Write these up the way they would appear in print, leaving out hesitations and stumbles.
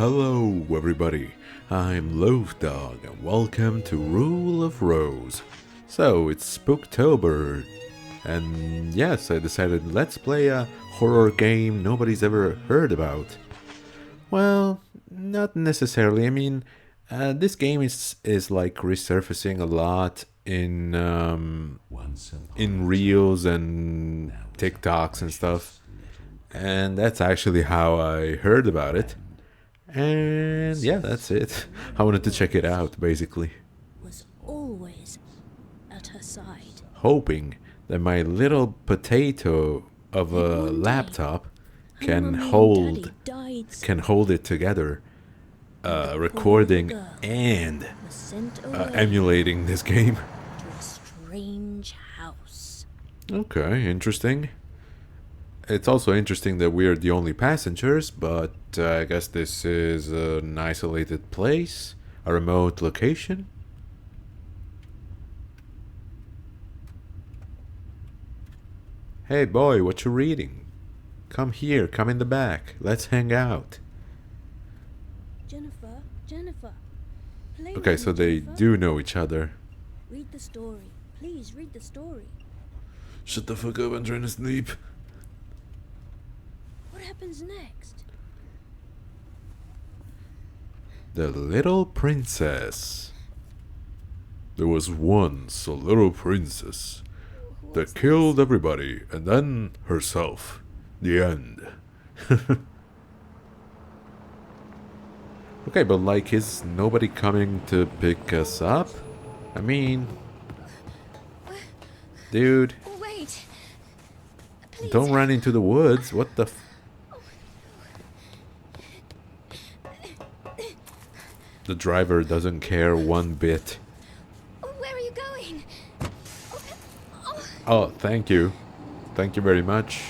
Hello, everybody. I'm Loaf Dog, and welcome to Rule of Rose. So it's Spooktober, and yes, I decided let's play a horror game nobody's ever heard about. Well, not necessarily. I mean, this game is like resurfacing a lot in reels and TikToks and stuff, and that's actually how I heard about it. And yeah, that's it. I wanted to check it out, basically. Was always at her side. Hoping that my little potato of a One day, laptop her can mummy and hold daddy died can hold it together, the poor recording little girl and was sent away emulating this game. to a strange house. Okay, interesting. It's also interesting that we're the only passengers, but I guess this is an isolated place, a remote location. Hey boy, what you reading? Come here, come in the back. Let's hang out. Jennifer, play Okay, with so me, they Jennifer. do know each other. Read the story. Please read the story. Shut the fuck up, I'm trying to sleep. What happens next? The Little Princess. There was once a little princess What's that killed everybody and then herself. The end. Okay, but like, is nobody coming to pick us up? I mean, dude, this? Wait. Please. don't run into the woods. What the The driver doesn't care one bit. Where are you going? Oh, thank you. Thank you very much.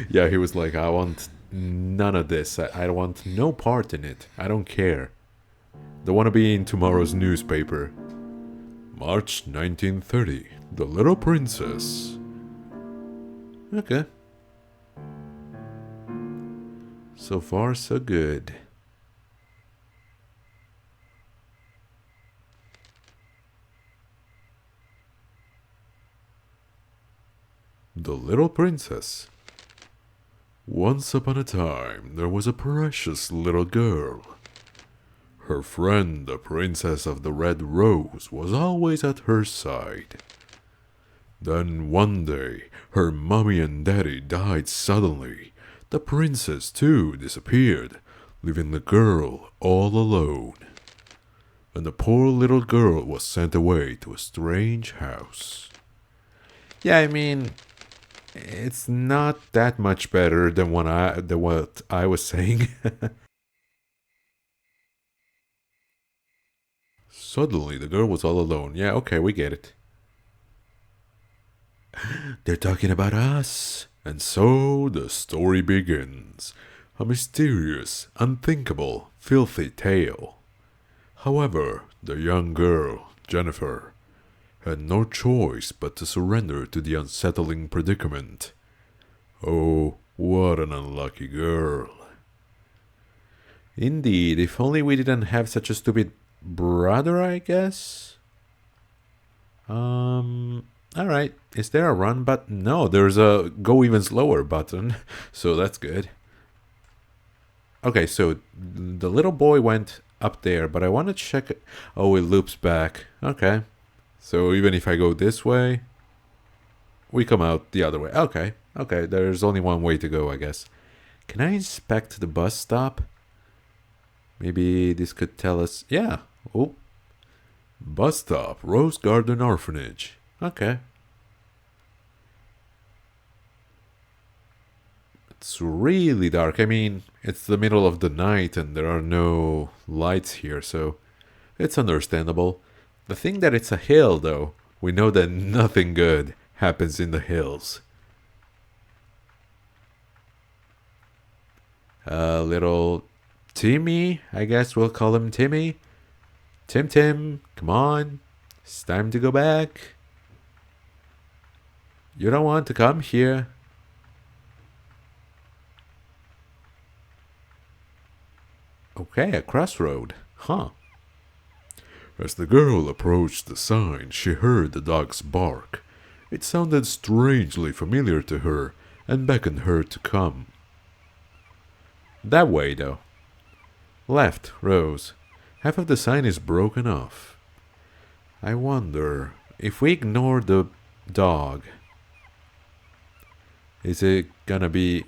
Yeah, he was like, I want none of this. I want no part in it. I don't care. Don't want to be in tomorrow's newspaper. March 1930. The Little Princess. Okay. So far, so good. The Little Princess. Once upon a time, there was a precious little girl. Her friend, the Princess of the Red Rose, was always at her side. Then one day, her mommy and daddy died suddenly. The princess, too, disappeared, leaving the girl all alone. And the poor little girl was sent away to a strange house. Yeah, I mean, it's not that much better than what I was saying. Suddenly, the girl was all alone. Yeah, okay, we get it. They're talking about us. And so the story begins. A mysterious, unthinkable, filthy tale. However, the young girl, Jennifer, had no choice but to surrender to the unsettling predicament. Oh, what an unlucky girl. Indeed, if only we didn't have such a stupid brother, I guess? Alright, is there a run button? No, there's a go even slower button, so that's good. Okay, so the little boy went up there, but I want to check it. Oh, it loops back. Okay, so even if I go this way, we come out the other way. Okay, there's only one way to go, I guess. Can I inspect the bus stop? Maybe this could tell us. Yeah. Oh. Bus stop, Rose Garden Orphanage. Okay. It's really dark. I mean, it's the middle of the night and there are no lights here, so it's understandable. The thing that it's a hill, though, we know that nothing good happens in the hills. Little Timmy, I guess we'll call him Timmy. Tim, come on. It's time to go back. You don't want to come here. Okay, a crossroad. Huh. As the girl approached the sign, she heard the dog's bark. It sounded strangely familiar to her and beckoned her to come. That way, though. Left, Rose. Half of the sign is broken off. I wonder, if we ignore the dog, is it gonna be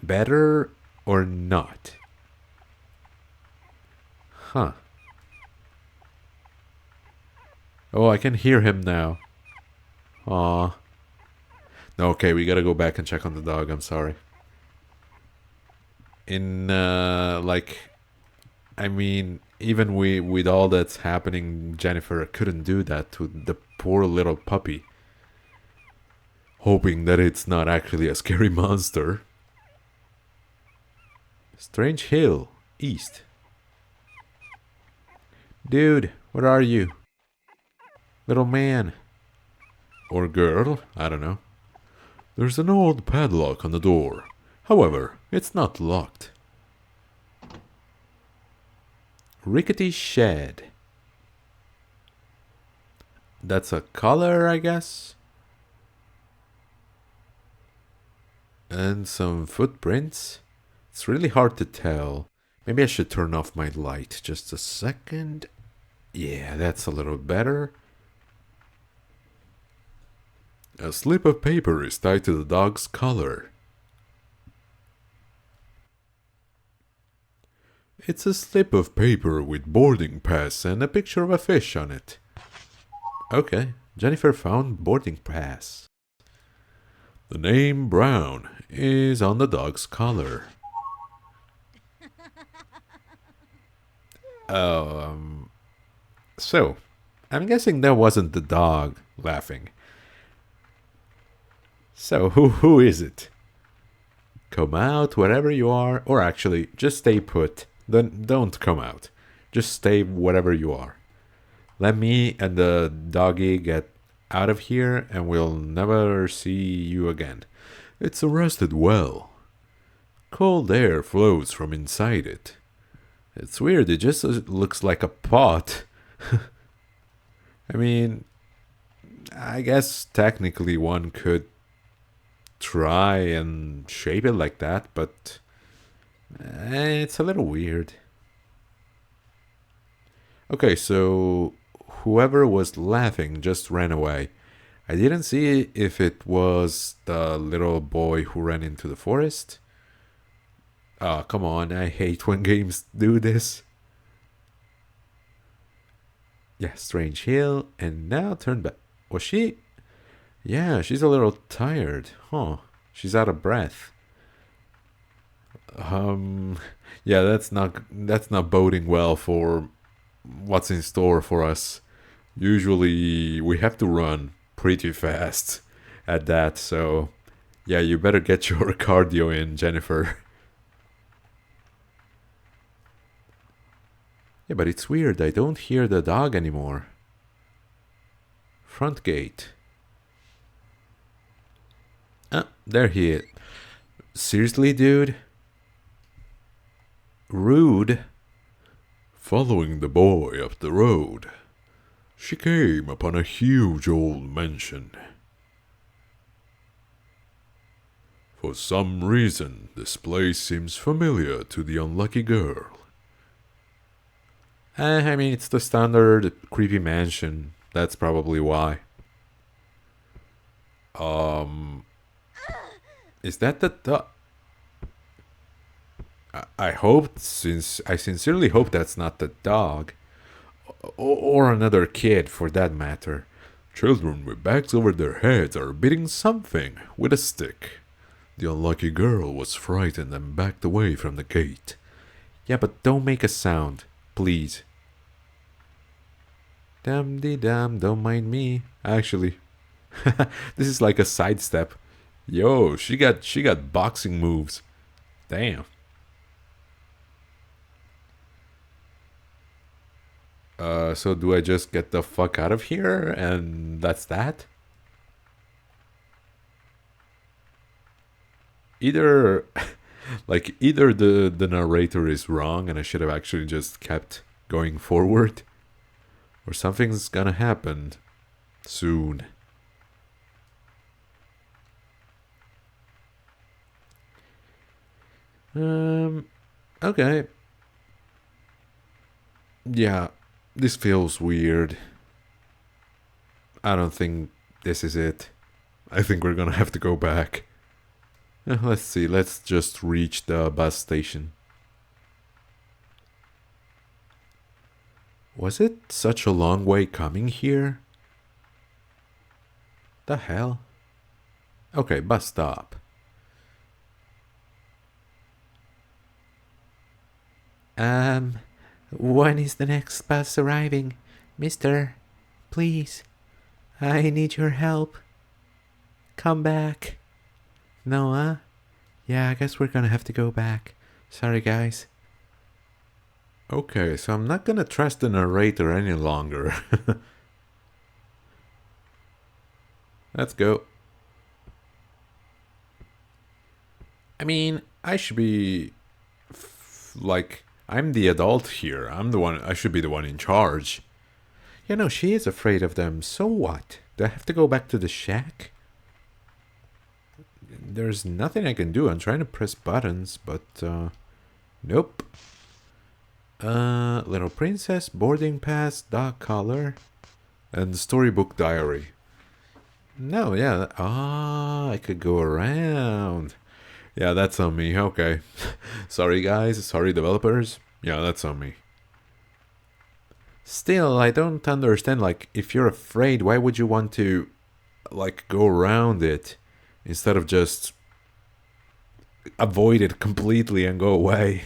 better or not? Huh. Oh, I can hear him now. Aw. Okay, we gotta go back and check on the dog, I'm sorry. I mean, even with all that's happening, Jennifer couldn't do that to the poor little puppy. Hoping that it's not actually a scary monster. Strange Hill, east. Dude, where are you? Little man. Or girl, I don't know. There's an old padlock on the door. However, it's not locked. Rickety shed. That's a color, I guess? And some footprints. It's really hard to tell. Maybe I should turn off my light just a second. Yeah, that's a little better. A slip of paper is tied to the dog's collar. It's a slip of paper with boarding pass and a picture of a fish on it. Okay, Jennifer found boarding pass. The name Brown is on the dog's collar. So, I'm guessing that wasn't the dog laughing. So, who is it? Come out wherever you are, or actually, just stay put. Don't come out. Just stay wherever you are. Let me and the doggy get out of here, and we'll never see you again. It's arrested well. Cold air flows from inside it. It's weird, it just looks like a pot. I mean, I guess technically one could try and shape it like that, but it's a little weird. Okay, so whoever was laughing just ran away. I didn't see if it was the little boy who ran into the forest. Oh, come on, I hate when games do this. Yeah, Strange Hill, and now turn back. Was she? Yeah, she's a little tired. Huh. She's out of breath. Yeah, that's not boding well for what's in store for us. Usually we have to run pretty fast at that, so yeah, you better get your cardio in, Jennifer. Yeah, but it's weird, I don't hear the dog anymore. Front gate. Ah, there he is. Seriously, dude? Rude. Following the boy up the road, she came upon a huge old mansion. For some reason, this place seems familiar to the unlucky girl. I mean, it's the standard creepy mansion. That's probably why. Is that the I hope, since I sincerely hope that's not the dog. Or another kid, for that matter. Children with bags over their heads are beating something with a stick. The unlucky girl was frightened and backed away from the gate. Yeah, but don't make a sound, please. Dum-de-dum, don't mind me. Actually, this is like a sidestep. Yo, she got boxing moves. Damn. So do I just get the fuck out of here and that's that? Either Like, either the narrator is wrong and I should have actually just kept going forward, or something's gonna happen soon. Okay. Yeah, this feels weird. I don't think this is it. I think we're gonna have to go back. Let's see, let's just reach the bus station. Was it such a long way coming here? The hell? Okay, bus stop. When is the next bus arriving? Mister, please, I need your help. Come back. No, huh? Yeah, I guess we're gonna have to go back. Sorry, guys. Okay, so I'm not gonna trust the narrator any longer. Let's go. I mean, I should be like, I'm the adult here. I'm the one, I should be the one in charge. You know, she is afraid of them. So what? Do I have to go back to the shack? There's nothing I can do. I'm trying to press buttons, but nope. Little Princess, boarding pass, dog collar, and storybook diary. No, yeah. I could go around. Yeah, that's on me. Okay. Sorry, guys. Sorry, developers. Yeah, that's on me. Still, I don't understand. Like, if you're afraid, why would you want to, like, go around it instead of just avoid it completely and go away?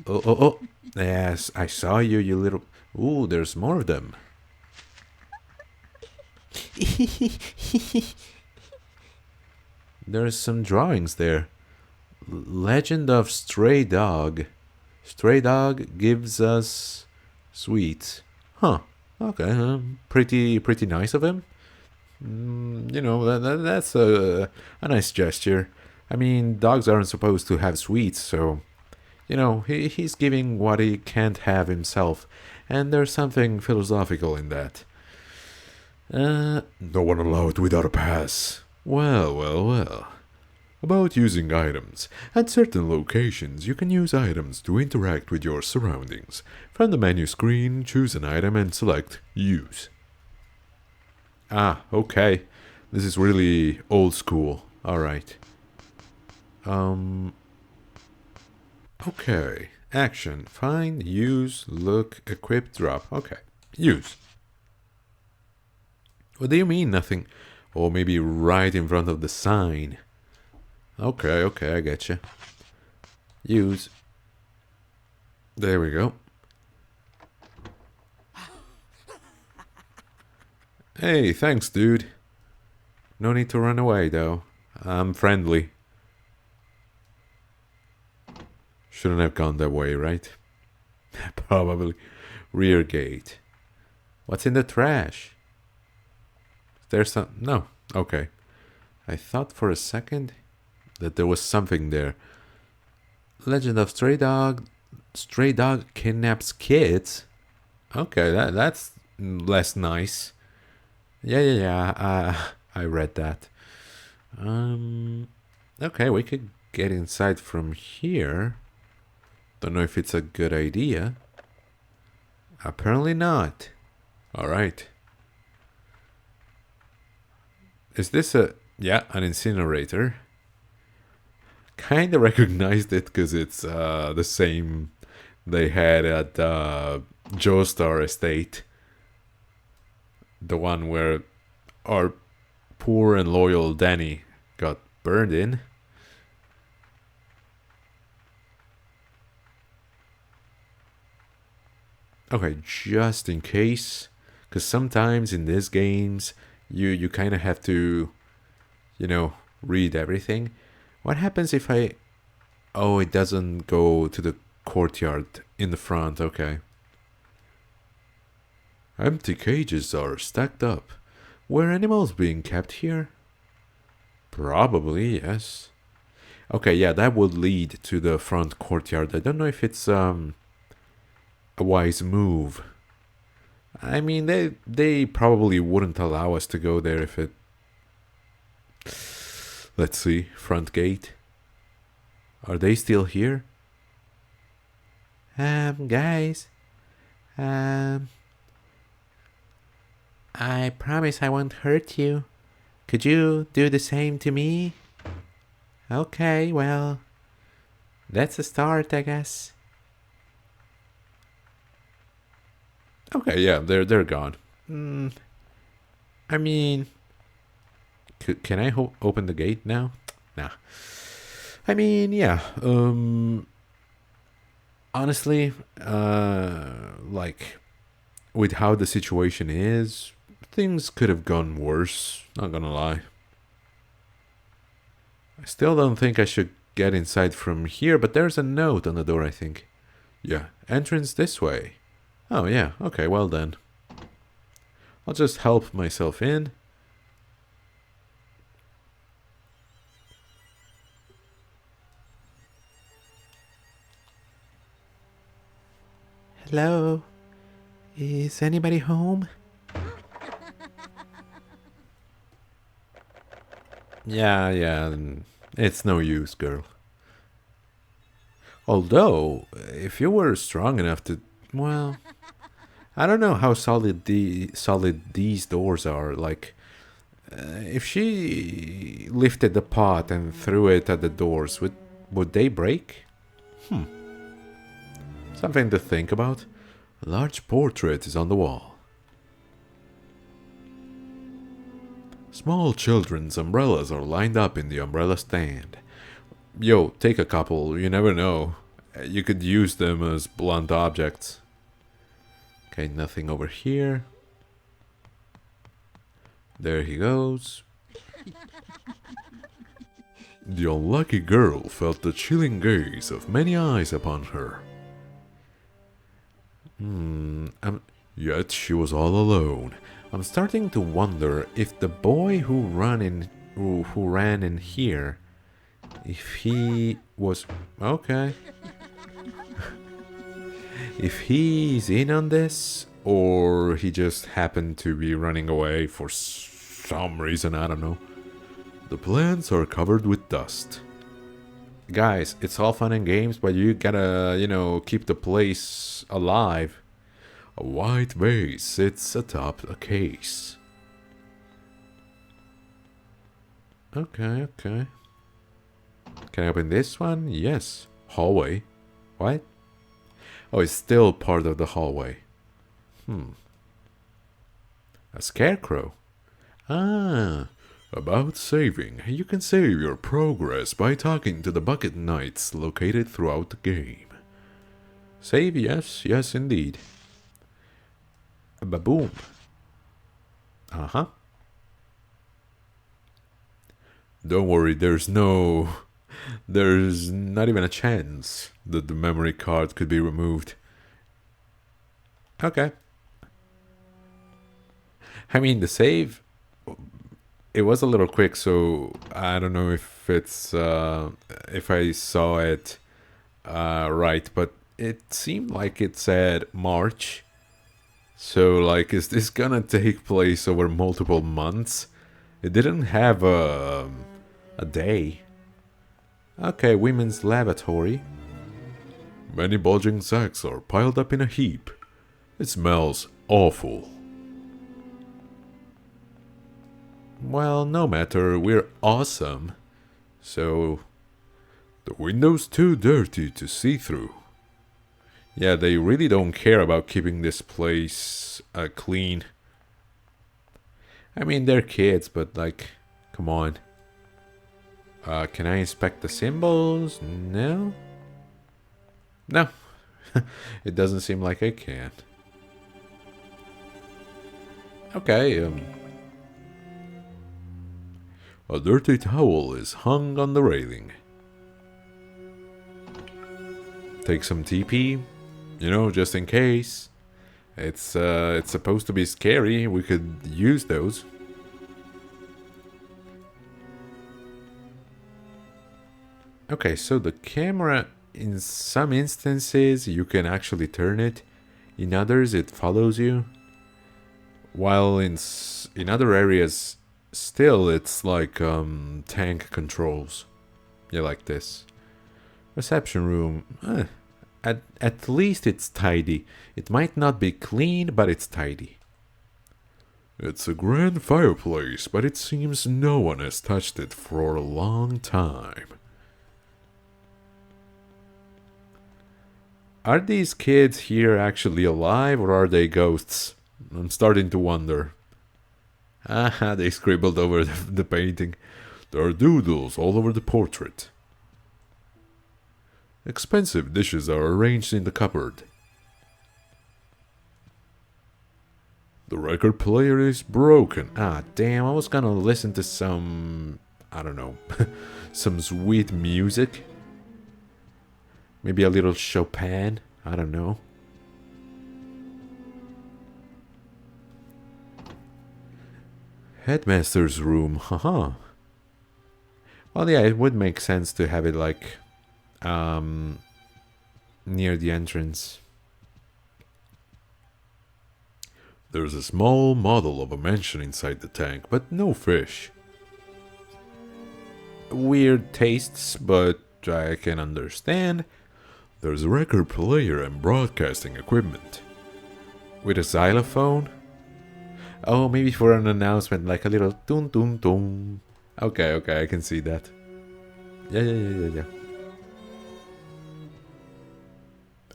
Oh. Yes, I saw you, you little... Ooh, there's more of them. There's some drawings there. Legend of Stray Dog. Stray Dog gives us sweets. Huh. Okay. Pretty nice of him. You know, that's a nice gesture. I mean, dogs aren't supposed to have sweets, so... You know, he's giving what he can't have himself. And there's something philosophical in that. No one allowed without a pass. Well. About using items. At certain locations, you can use items to interact with your surroundings. From the menu screen, choose an item and select Use. Ah, okay. This is really old school. Alright. Okay. Action. Find, use, look, equip, drop. Okay. Use. What do you mean nothing? Or maybe right in front of the sign. Okay, I get you. Use. There we go. Hey, thanks, dude. No need to run away, though. I'm friendly. Shouldn't have gone that way, right? Probably. Rear gate. What's in the trash? There's some... No. Okay. I thought for a second that there was something there. Legend of Stray Dog. Stray Dog kidnaps kids. Okay, that's less nice. Yeah. I read that. Okay, we could get inside from here. Don't know if it's a good idea. Apparently not. Alright. Is this a... Yeah, an incinerator. Kinda recognized it because it's the same they had at Joestar Estate. The one where our poor and loyal Danny got burned in. Okay, just in case, because sometimes in these games you kind of have to, you know, read everything. What happens if I... Oh, it doesn't go to the courtyard in the front. Okay. Empty cages are stacked up. Were animals being kept here? Probably, yes. Okay, yeah, that would lead to the front courtyard. I don't know if it's a wise move. I mean, they probably wouldn't allow us to go there if it. Let's see, front gate. Are they still here? Guys. Um, I promise I won't hurt you. Could you do the same to me? Okay, well, that's a start, I guess. Okay, yeah, they're gone. I mean, can I open the gate now? Nah. I mean, yeah. Honestly, like with how the situation is, things could have gone worse. Not gonna lie. I still don't think I should get inside from here, but there's a note on the door, I think. Yeah, entrance this way. Oh, yeah, okay, well then. I'll just help myself in. Hello? Is anybody home? Yeah, it's no use, girl. Although, if you were strong enough to, well, I don't know how solid these doors are. Like, if she lifted the pot and threw it at the doors, would they break? Something to think about. A large portrait is on the wall. Small children's umbrellas are lined up in the umbrella stand. Yo, take a couple, you never know. You could use them as blunt objects. Okay, nothing over here. There he goes. The unlucky girl felt the chilling gaze of many eyes upon her. Yet she was all alone. I'm starting to wonder if the boy who ran in here, if he was okay, if he's in on this, or he just happened to be running away for some reason. I don't know. The plants are covered with dust. Guys, it's all fun and games, but you gotta, keep the place alive. A white vase sits atop a case. Okay. Can I open this one? Yes. Hallway. What? Oh, it's still part of the hallway. A scarecrow. Ah, about saving. You can save your progress by talking to the bucket knights located throughout the game. Save, yes indeed. A baboon. Uh-huh. Don't worry, there's not even a chance that the memory card could be removed. Okay. I mean, the save, it was a little quick, so I don't know if it's if I saw it right, but it seemed like it said March. So, like, is this gonna take place over multiple months? It didn't have a day. Okay, women's lavatory. Many bulging sacks are piled up in a heap. It smells awful. Well, no matter, we're awesome. So, the window's too dirty to see through. Yeah, they really don't care about keeping this place clean. I mean, they're kids, but like, come on. Can I inspect the symbols? No? No. It doesn't seem like I can. Okay, a dirty towel is hung on the railing. Take some TP, just in case. It's supposed to be scary. We could use those. Okay, so the camera, in some instances, you can actually turn it. In others, it follows you. While in other areas, still, it's like tank controls. Yeah, like this. Reception room. At least it's tidy. It might not be clean, but it's tidy. It's a grand fireplace, but it seems no one has touched it for a long time. Are these kids here actually alive or are they ghosts? I'm starting to wonder. Ah, they scribbled over the painting. There are doodles all over the portrait. Expensive dishes are arranged in the cupboard. The record player is broken. Ah, damn, I was gonna listen to some, I don't know, some sweet music. Maybe a little Chopin. I don't know. Headmaster's room. Haha. Well, yeah, it would make sense to have it like near the entrance. There's a small model of a mansion inside the tank, but no fish. Weird tastes, but I can understand. There's a record player and broadcasting equipment. With a xylophone? Oh, maybe for an announcement, like a little toon toon toon. Okay, I can see that. Yeah.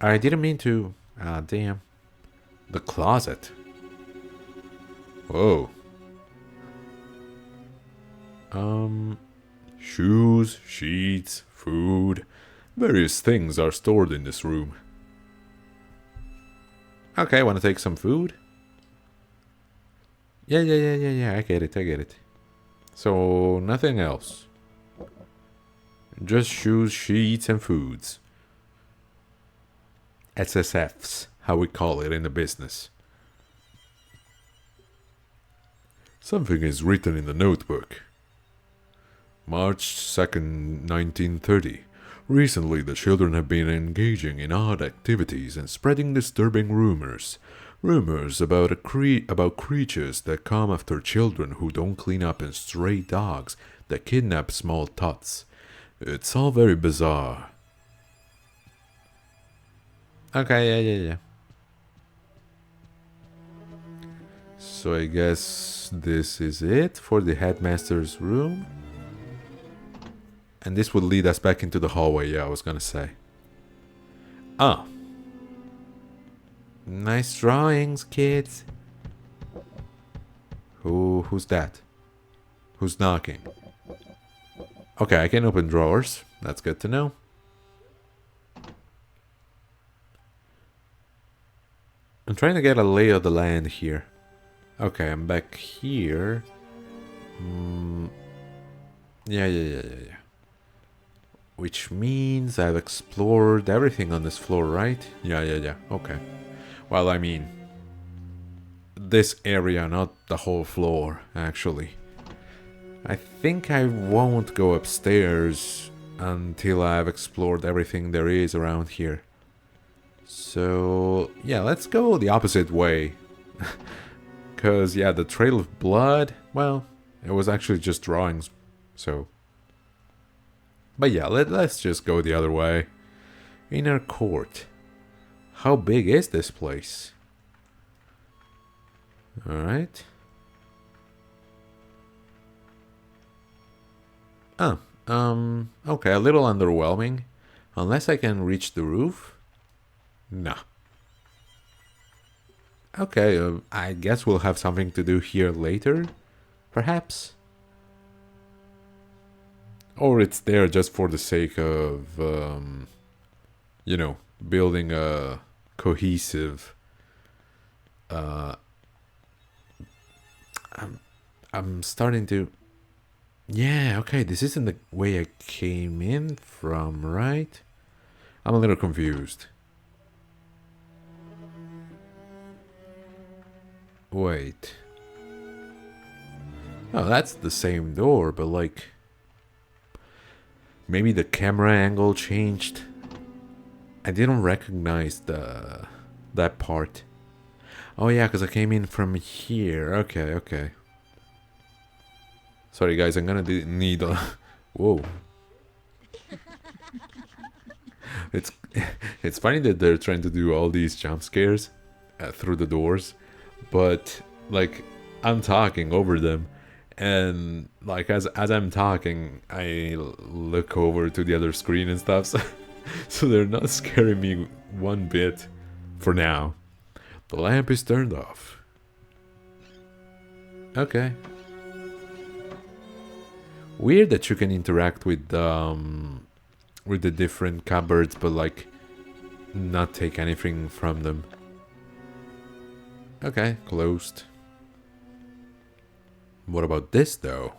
I didn't mean to. Ah, damn. The closet. Whoa. Shoes, sheets, food. Various things are stored in this room. Okay, want to take some food? Yeah, I get it. So, nothing else. Just shoes, sheets, and foods. SSFs, how we call it in the business. Something is written in the notebook. March 2nd, 1930. Recently, the children have been engaging in odd activities and spreading disturbing rumors. Rumors about about creatures that come after children who don't clean up and stray dogs that kidnap small tots. It's all very bizarre. Okay, yeah. So I guess this is it for the headmaster's room. And this would lead us back into the hallway, yeah, I was gonna say. Ah. Nice drawings, kids. Who's that? Who's knocking? Okay, I can open drawers. That's good to know. I'm trying to get a lay of the land here. Okay, I'm back here. Yeah. Which means I've explored everything on this floor, right? Yeah. Okay. Well, I mean, this area, not the whole floor, actually. I think I won't go upstairs until I've explored everything there is around here. So, yeah, let's go the opposite way. Because, yeah, the trail of blood, well, it was actually just drawings, so... But yeah, let's just go the other way. Inner court. How big is this place? Alright. Okay, a little underwhelming. Unless I can reach the roof? Nah. Okay, I guess we'll have something to do here later, perhaps? Or it's there just for the sake of, you know, building a cohesive... I'm starting to... Yeah, okay, this isn't the way I came in from, right? I'm a little confused. Wait. Oh, that's the same door, but like... Maybe the camera angle changed. I didn't recognize that part. Oh yeah, because I came in from here. Okay, okay. Sorry guys, I'm gonna need a... Whoa. It's it's funny that they're trying to do all these jump scares through the doors, but like I'm talking over them, and like as I'm talking, I look over to the other screen and stuff, so they're not scaring me one bit for now. The lamp is turned off. Okay. Weird that you can interact with the different cupboards, but like not take anything from them. Okay, closed. What about this though?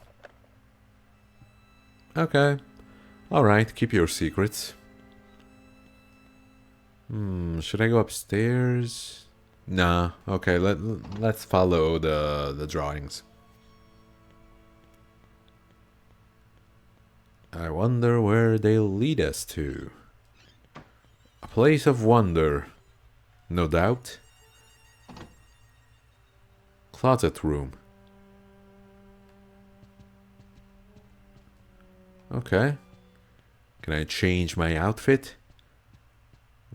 Okay. Alright, keep your secrets. Should I go upstairs? Nah, okay, let's follow the drawings. I wonder where they'll lead us to. A place of wonder, no doubt. Closet room. Okay. Can I change my outfit?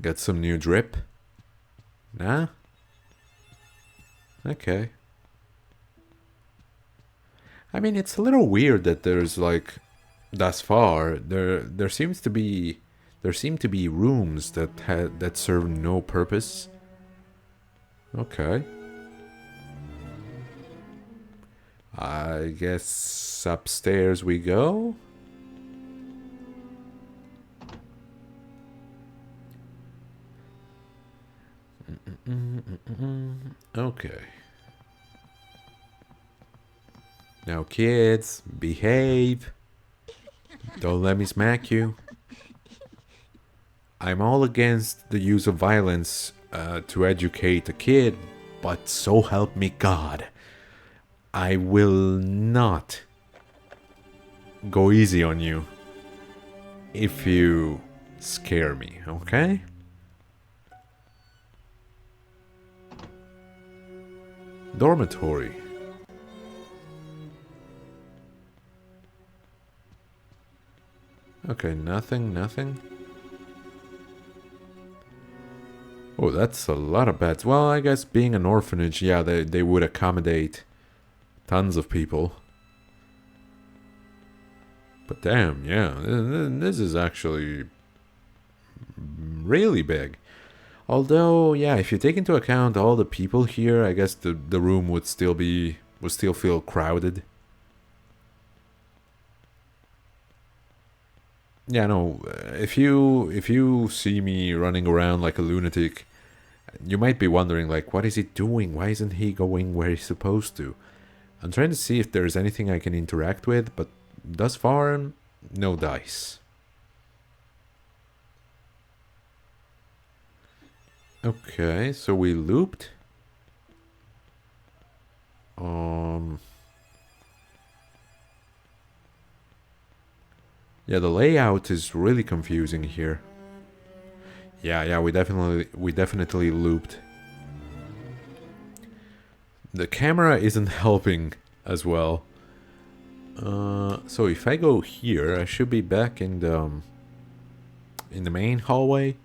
Get some new drip? Nah? Okay. I mean, it's a little weird that there's like, thus far, there seem to be rooms that serve no purpose. Okay. I guess upstairs we go. Okay. Now kids, behave. Don't let me smack you. I'm all against the use of violence to educate a kid, but so help me God, I will not go easy on you if you scare me, okay? Dormitory. Okay, nothing. Oh, that's a lot of beds. Well, I guess being an orphanage, yeah, they would accommodate tons of people. But damn, yeah, this is actually really big. Although, yeah, if you take into account all the people here, I guess the room would still feel crowded. Yeah, no, if you see me running around like a lunatic, you might be wondering, like, what is he doing? Why isn't he going where he's supposed to? I'm trying to see if there's anything I can interact with, but thus far, no dice. Okay, so we looped. Yeah, the layout is really confusing here. Yeah, we definitely looped. The camera isn't helping as well. So if I go here, I should be back in the main hallway.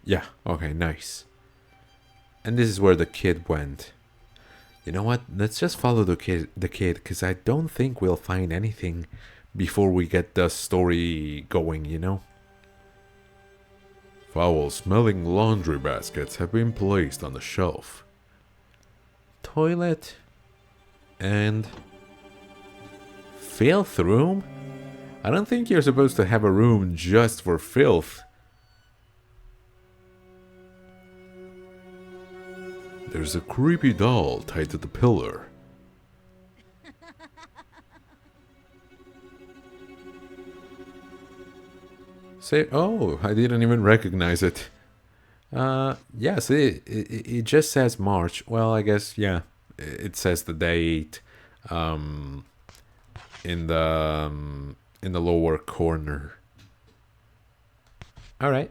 Yeah, okay, nice. And this is where the kid went. You know what? Let's just follow the kid, because I don't think we'll find anything before we get the story going, you know? Foul-smelling laundry baskets have been placed on the shelf. Toilet and filth room? I don't think you're supposed to have a room just for filth. There's a creepy doll tied to the pillar. Say, oh, I didn't even recognize it. Yes, it just says March. Well, I guess, yeah, it says the date in the in the lower corner. All right.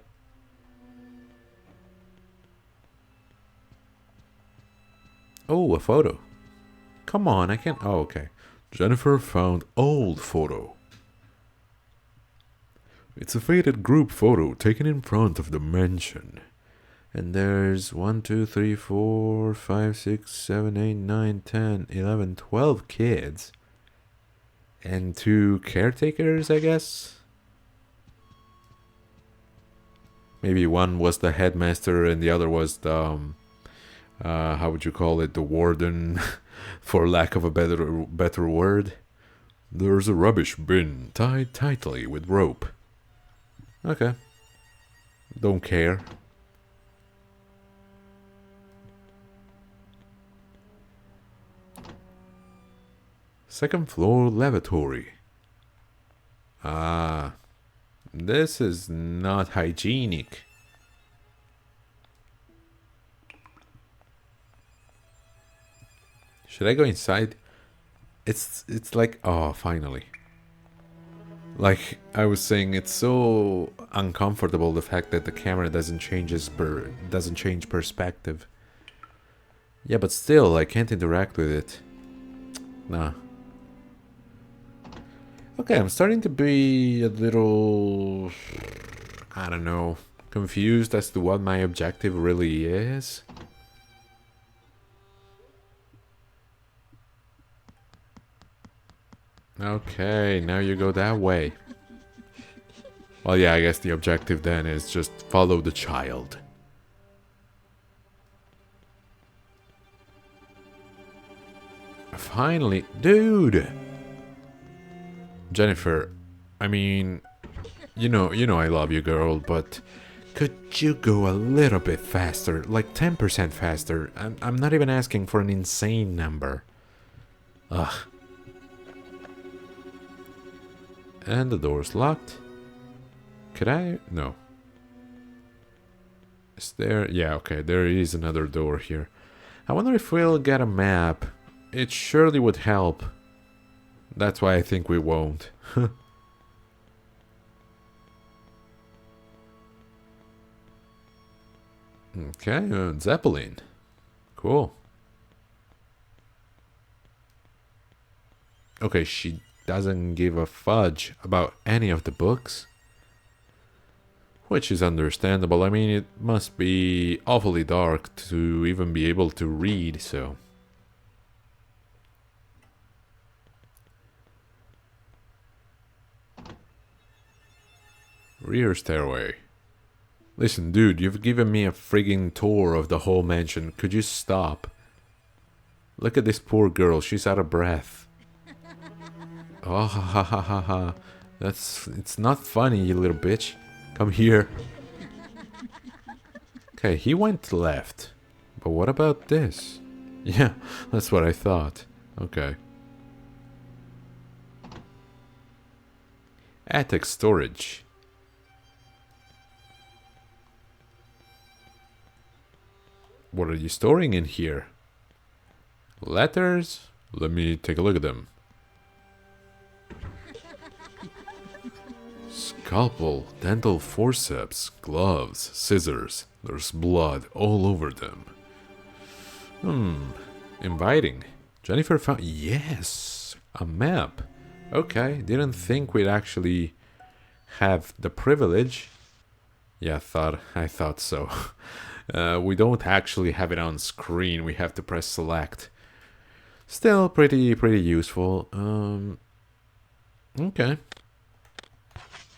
Oh, a photo. Come on, I can't. Oh, okay. Jennifer found old photo. It's a faded group photo taken in front of the mansion. And there's 1, 2, 3, 4, 5, 6, 7, 8, 9, 10, 11, 12 kids. And 2 caretakers, I guess? Maybe one was the headmaster and the other was the, how would you call it? The warden, for lack of a better word. There's a rubbish bin tied tightly with rope. Okay. Don't care. Second floor lavatory. Ah, this is not hygienic. Should I go inside? It's like, oh, finally. Like I was saying, it's so uncomfortable the fact that the camera doesn't change perspective. Yeah, but still, I can't interact with it. Nah. Okay, I'm starting to be a little, I don't know, confused as to what my objective really is. Okay, now you go that way. Well, yeah, I guess the objective then is just follow the child. Finally, dude! Jennifer, I mean, you know I love you, girl, but could you go a little bit faster, like 10% faster? I'm not even asking for an insane number. Ugh. And the door's locked. Could I? No. Is there? Yeah, okay, there is another door here. I wonder if we'll get a map. It surely would help. That's why I think we won't. Okay, Zeppelin. Cool. Okay, she doesn't give a fudge about any of the books. Which is understandable. I mean, it must be awfully dark to even be able to read, so... Rear stairway. Listen, dude, you've given me a frigging tour of the whole mansion. Could you stop? Look at this poor girl. She's out of breath. Oh, ha ha ha ha ha. It's not funny, you little bitch. Come here. Okay, he went left. But what about this? Yeah, that's what I thought. Okay. Attic storage. What are you storing in here? Letters? Let me take a look at them. Scalpel, dental forceps, gloves, scissors. There's blood all over them. Inviting. Jennifer found... Yes! A map. Okay, didn't think we'd actually have the privilege. Yeah, I thought so. We don't actually have it on screen. We have to press select. Still pretty useful. Okay.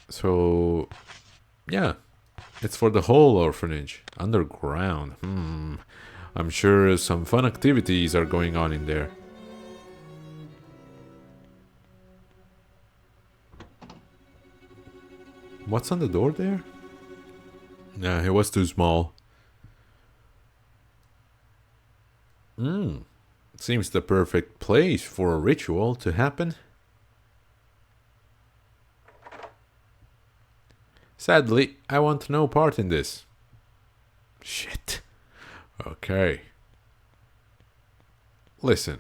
So, yeah. It's for the whole orphanage. Underground. I'm sure some fun activities are going on in there. What's on the door there? Nah, it was too small. Seems the perfect place for a ritual to happen. Sadly, I want no part in this. Shit. Okay. Listen.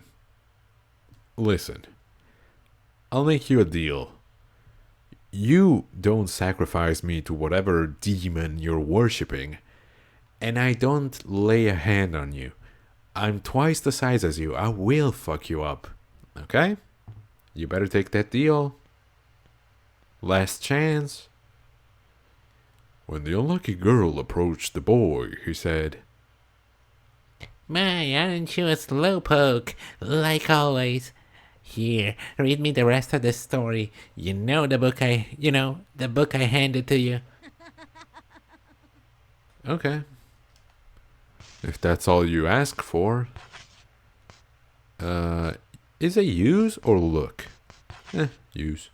I'll make you a deal. You don't sacrifice me to whatever demon you're worshipping, and I don't lay a hand on you. I'm twice the size as you. I will fuck you up. Okay? You better take that deal. Last chance. When the unlucky girl approached the boy, he said, My, aren't you a slowpoke? Like always. Here, read me the rest of the story. The book I handed to you. Okay. If that's all you ask for. Is it use or look? Use.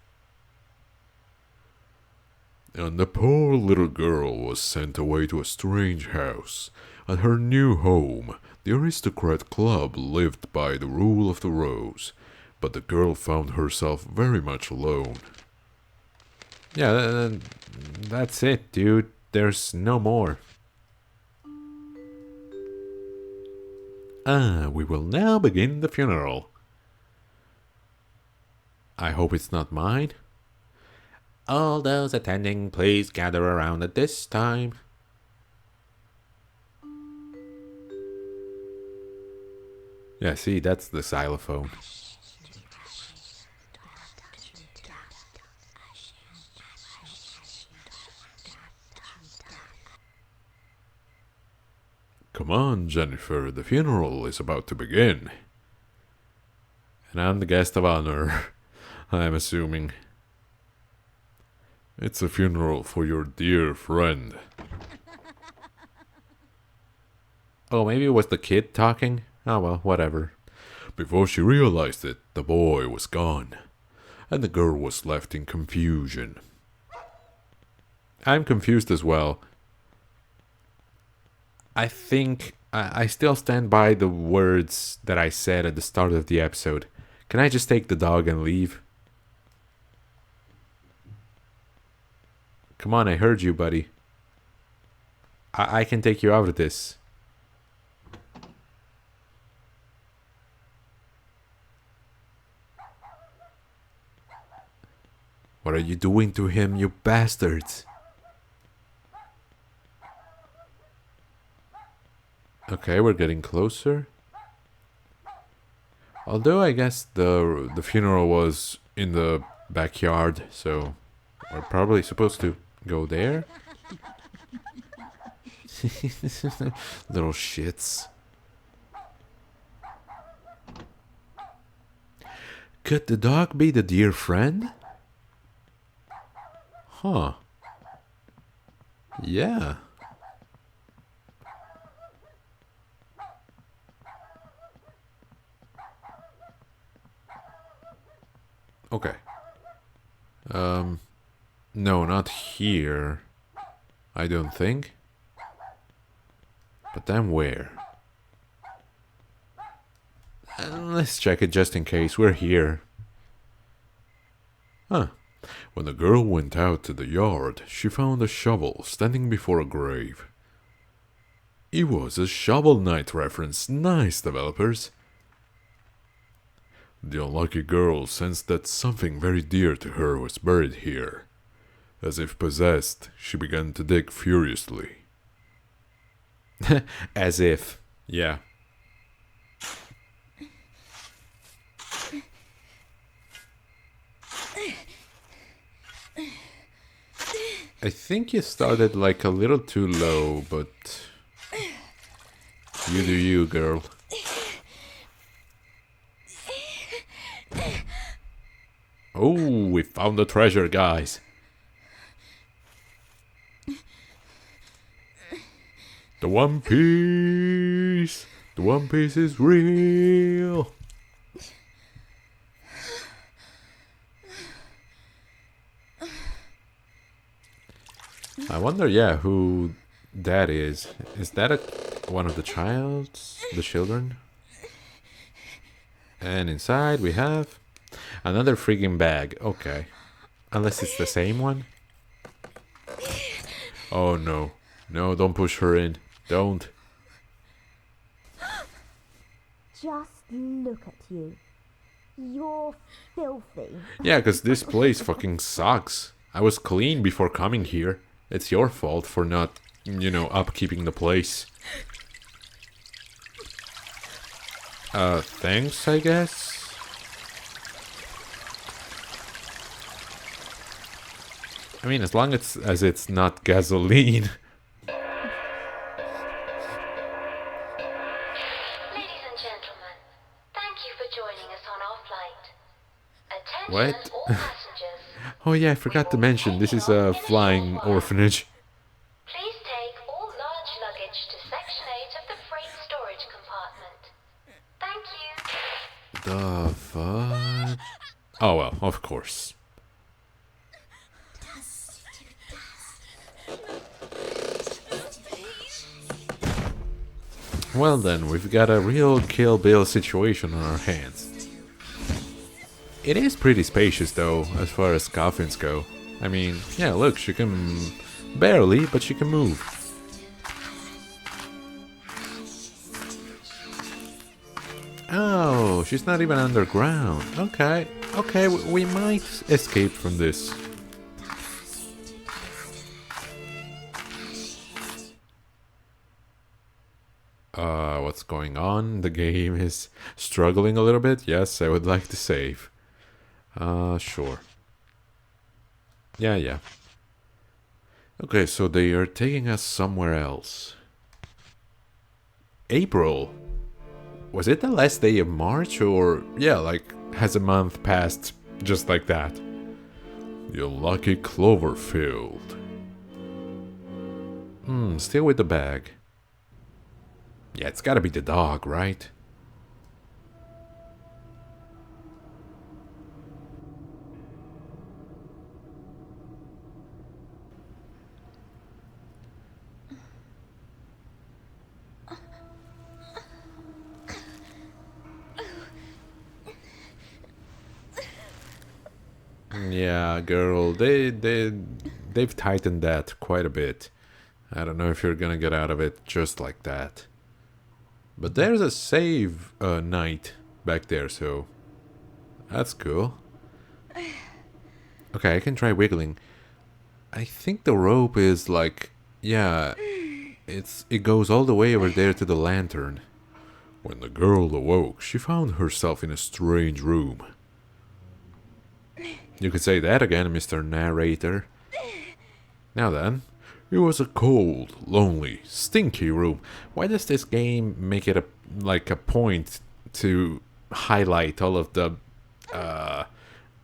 And the poor little girl was sent away to a strange house. At her new home, the aristocrat club lived by the rule of the rose, but the girl found herself very much alone. Yeah, that's it, dude. There's no more. We will now begin the funeral. I hope it's not mine. All those attending, please gather around at this time. Yeah, see, that's the xylophone. Come on, Jennifer, the funeral is about to begin. And I'm the guest of honor, I'm assuming. It's a funeral for your dear friend. Oh, maybe it was the kid talking? Oh well, whatever. Before she realized it, the boy was gone, and the girl was left in confusion. I'm confused as well. I think I still stand by the words that I said at the start of the episode. Can I just take the dog and leave? Come on, I heard you, buddy. I can take you out of this. What are you doing to him, you bastards? Okay, we're getting closer. Although I guess the funeral was in the backyard, so we're probably supposed to go there. Little shits. Could the dog be the dear friend? Huh. Yeah. Okay. No, not here. I don't think. But then where? Let's check it just in case. We're here. Huh. When the girl went out to the yard, she found a shovel standing before a grave. It was a Shovel Knight reference. Nice, developers. The unlucky girl sensed that something very dear to her was buried here. As if possessed, she began to dig furiously. As if, yeah. I think you started like a little too low, but you do you, girl. Oh, we found the treasure, guys. The One Piece! The One Piece is real! I wonder, yeah, who that is. Is that one of the children? And inside we have another freaking bag. Okay. Unless it's the same one. Oh no. No, don't push her in. Don't. Just look at you. You're filthy. Yeah, because this place fucking sucks. I was clean before coming here. It's your fault for not, upkeeping the place. Thanks, I guess? I mean, as long as it's not gasoline. Ladies and gentlemen, thank you for joining us on our flight. Attention What? all passengers. Oh yeah, I forgot to mention, this is a flying orphanage. Please take all large luggage to Section 8 of the freight storage compartment. Thank you. The fuck? Oh well, of course. Well then, we've got a real Kill Bill situation on our hands. It is pretty spacious though, as far as coffins go. I mean, yeah, look, she can... barely, but she can move. Oh, she's not even underground. Okay, okay, we might escape from this. What's going on? The game is struggling a little bit. Yes, I would like to save. Sure. Yeah. Okay, so they are taking us somewhere else. April? Was it the last day of March, or... yeah, like, has a month passed just like that? You lucky Cloverfield. Still with the bag. Yeah, it's gotta be the dog, right? Yeah, girl, they've tightened that quite a bit. I don't know if you're gonna get out of it just like that. But there's a save knight back there, so that's cool. Okay, I can try wiggling. I think the rope is like, yeah, it goes all the way over there to the lantern. When the girl awoke, she found herself in a strange room. You could say that again, Mr. Narrator. Now then, it was a cold, lonely, stinky room. Why does this game make it a point to highlight all of the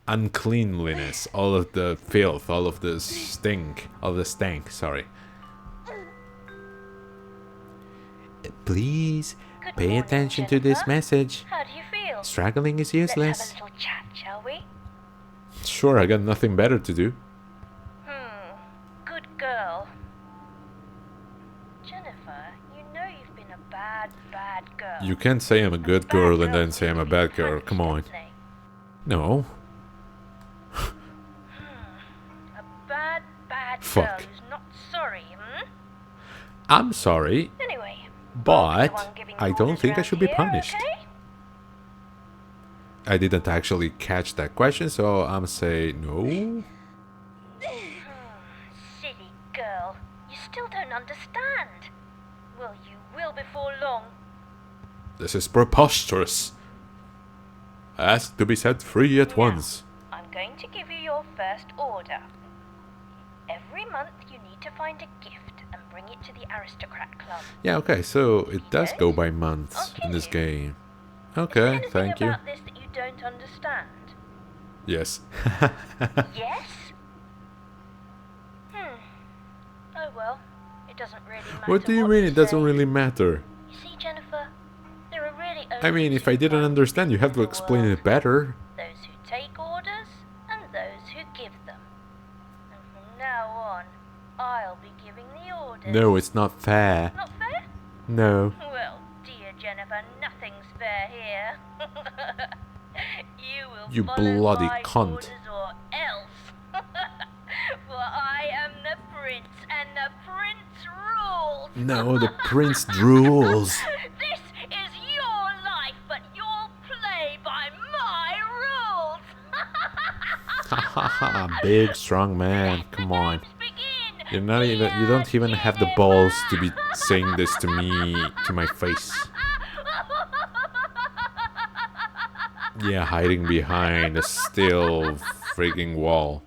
uncleanliness, all of the filth, all of the stank, sorry. Please Good pay morning, attention to this Jennifer. message. How do you feel? Struggling is Let's have a useless. little chat, shall we? Sure, I got nothing better to do. Good girl. Jennifer, you know you've been a bad girl. You can't say I'm a good girl and then say I'm a bad girl, come on. No. A bad Fuck. girl who's not sorry, I'm sorry, Anyway, but I don't think I should be punished. Okay? I didn't actually catch that question, so I'm say no. Silly girl, you still don't understand. Well, you will before long. This is preposterous. Ask to be set free at once. I'm going to give you your first order. Every month you need to find a gift and bring it to the Aristocrat Club. Yeah, okay, so it does go by months in this game. Okay, Anything thank you. about this that you don't understand? Yes. Yes? Oh well, it doesn't really matter. What do you mean it doesn't say. really matter? You see, Jennifer, there are really I mean, if I didn't understand, you have to explain it better. Those who take orders and those who give them. And from now on, I'll be giving the orders. No, it's not fair. Not fair? No. Well, dear Jennifer, nothing's fair here. You will You follow bloody my cunt. orders or else. For I am the prince, and the prince rules. No, the prince drools. This is your life, but you'll play by my rules. Ha ha ha, big strong man. Come on. You don't even have the balls to be saying this to me, to my face. Yeah, hiding behind a still freaking wall.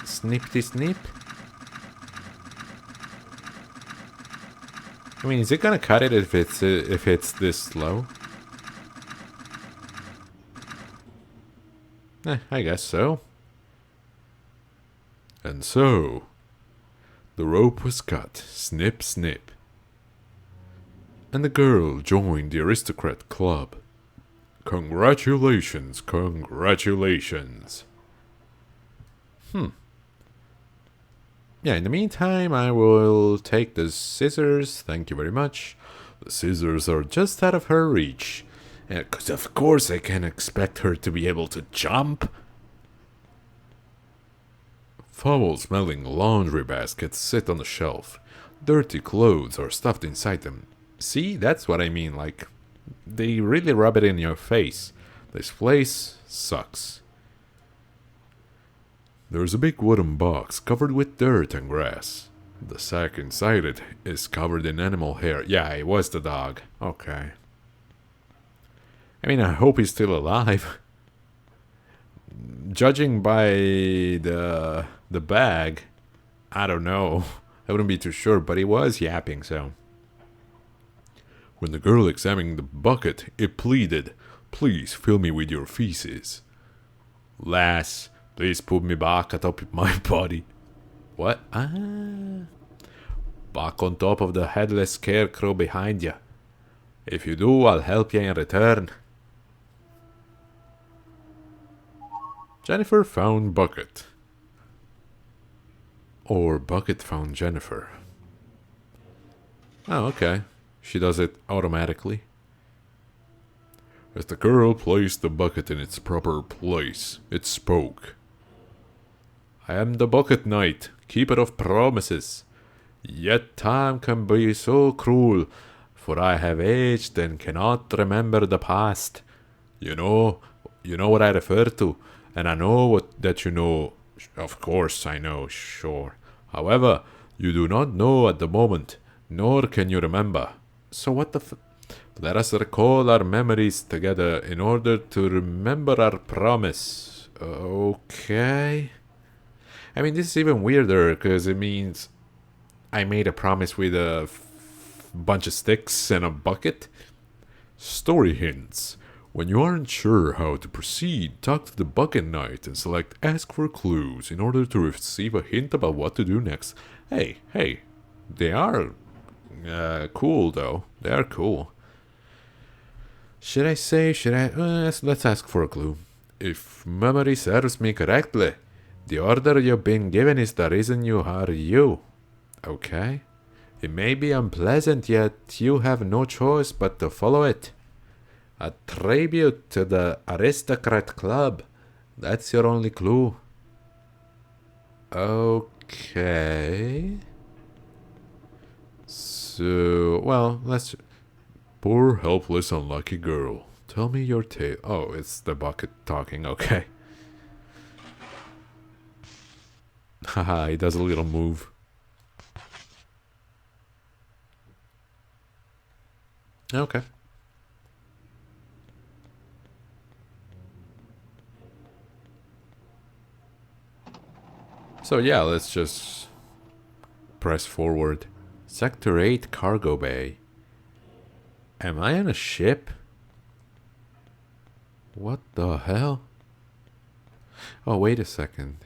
Snippity snip. I mean, is it gonna cut it if it's this slow? I guess so. And so, the rope was cut, snip, snip. And the girl joined the aristocrat club. Congratulations, congratulations. Yeah, in the meantime, I will take the scissors. Thank you very much. The scissors are just out of her reach. Because of course I can expect her to be able to jump. Foul-smelling laundry baskets sit on the shelf. Dirty clothes are stuffed inside them. See, that's what I mean, like, they really rub it in your face. This place sucks. There's a big wooden box covered with dirt and grass. The sack inside it is covered in animal hair. Yeah, it was the dog. Okay. I mean, I hope he's still alive. Judging by the bag, I don't know. I wouldn't be too sure, but he was yapping, so. When the girl examined the bucket, it pleaded, "Please fill me with your feces." "Lass, please put me back atop my body." What? Ah. Back on top of the headless scarecrow behind you. If you do, I'll help you in return. Jennifer found Bucket. Or Bucket found Jennifer. Oh, okay. She does it automatically. As the girl placed the bucket in its proper place, it spoke. "I am the Bucket Knight, keeper of promises. Yet time can be so cruel, for I have aged and cannot remember the past. You know what I refer to, and I know that you know. Of course I know, sure. However, you do not know at the moment, nor can you remember. So what the Let us recall our memories together in order to remember our promise." Okay. I mean, this is even weirder, because it means I made a promise with a bunch of sticks and a bucket. Story hints. When you aren't sure how to proceed, talk to the Bucket Knight and select Ask for Clues in order to receive a hint about what to do next. Hey, they are cool, though. They are cool. Should I? Let's ask for a clue. "If memory serves me correctly, the order you've been given is the reason you are you." Okay. "It may be unpleasant, yet you have no choice but to follow it. A tribute to the Aristocrat Club. That's your only clue." Okay. So, well, let's... "Poor, helpless, unlucky girl. Tell me your tale." Oh, it's the bucket talking, okay. Haha, he does a little move. Okay. So yeah, let's just press forward. Sector 8 Cargo Bay. Am I on a ship? What the hell? Oh, wait a second.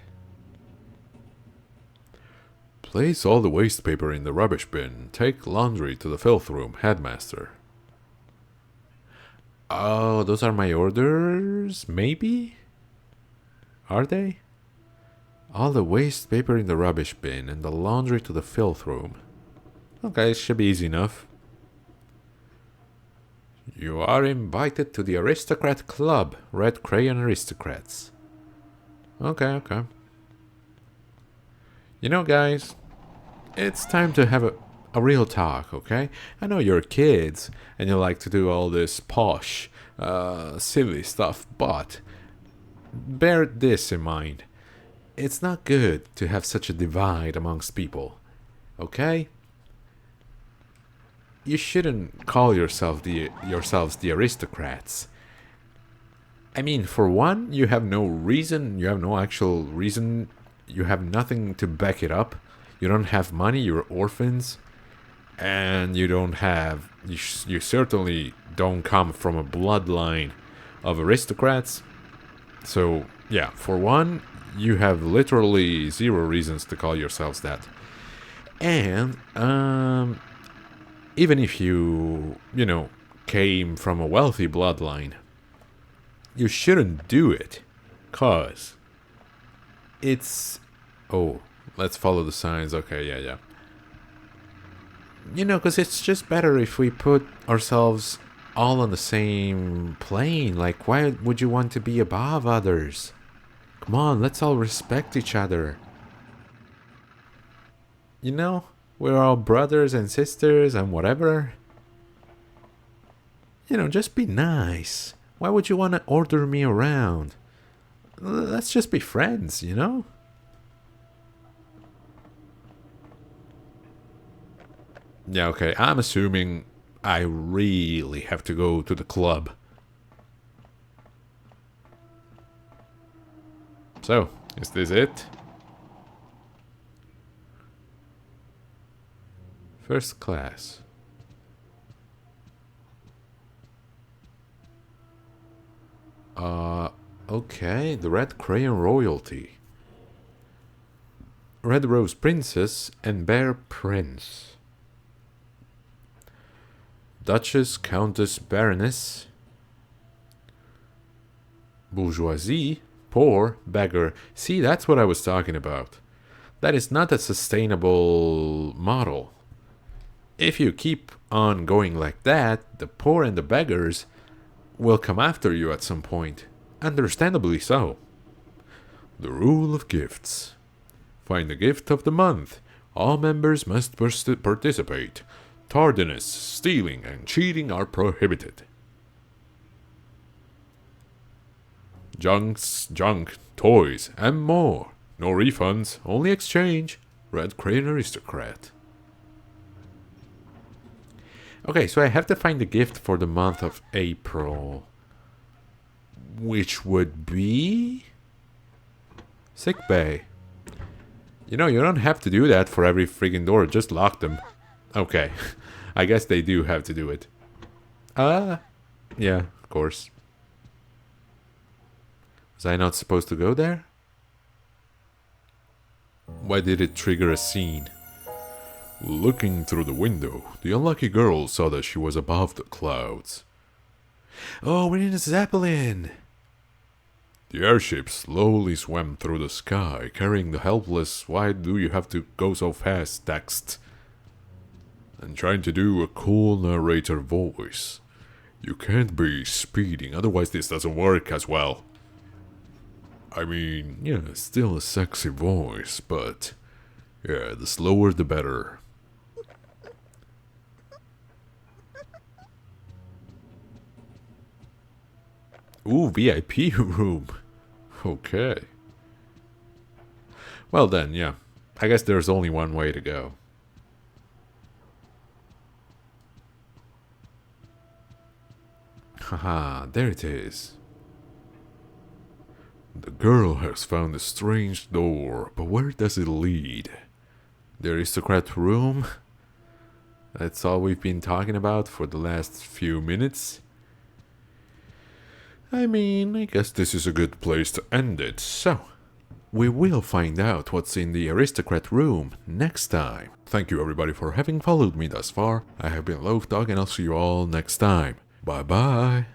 "Place all the waste paper in the rubbish bin. Take laundry to the filth room, headmaster." Oh, those are my orders? Maybe? Are they? All the waste paper in the rubbish bin and the laundry to the filth room. Okay, it should be easy enough. "You are invited to the Aristocrat Club, Red Crayon Aristocrats." Okay. You know, guys, it's time to have a real talk, okay? I know you're kids, and you like to do all this posh silly stuff, but bear this in mind. It's not good to have such a divide amongst people, okay? You shouldn't call yourselves the aristocrats. I mean, for one, you have no reason, you have no actual reason, you have nothing to back it up. You don't have money, you're orphans, and you don't have, you certainly don't come from a bloodline of aristocrats. So, yeah, for one, you have literally zero reasons to call yourselves that. And, even if you know, came from a wealthy bloodline, you shouldn't do it, cause it's... Oh, let's follow the signs. Okay, yeah. You know, cause it's just better if we put ourselves all on the same plane. Like, why would you want to be above others? Come on, let's all respect each other. You know, we're all brothers and sisters and whatever. You know, just be nice. Why would you want to order me around? Let's just be friends, you know? Yeah, okay, I'm assuming I really have to go to the club. So, is this it? First class. Okay, the Red Crayon Royalty. Red Rose Princess and Bear Prince. Duchess, Countess, Baroness. Bourgeoisie, poor, beggar. See, that's what I was talking about. That is not a sustainable model. If you keep on going like that, the poor and the beggars will come after you at some point. Understandably so. The rule of gifts. Find the gift of the month. All members must participate. Tardiness, stealing, and cheating are prohibited. Junk, toys, and more. No refunds, only exchange. Red Crayon Aristocrat. Okay, so I have to find the gift for the month of April. Which would be... Sick bay. You know, you don't have to do that for every friggin' door, just lock them. Okay, I guess they do have to do it. Yeah, of course. Was I not supposed to go there? Why did it trigger a scene? Looking through the window, the unlucky girl saw that she was above the clouds. Oh, we're in a Zeppelin! The airship slowly swam through the sky, carrying the helpless "Why do you have to go so fast?" text. And trying to do a cool narrator voice. You can't be speeding, otherwise this doesn't work as well. I mean, yeah, still a sexy voice, but... yeah, the slower the better. Ooh, VIP room. Okay. Well then, yeah. I guess there's only one way to go. Haha, there it is. The girl has found a strange door, but where does it lead? The aristocrat room? That's all we've been talking about for the last few minutes. I mean, I guess this is a good place to end it, so... we will find out what's in the aristocrat room next time. Thank you everybody for having followed me thus far. I have been Loaf Dog and I'll see you all next time. Bye bye!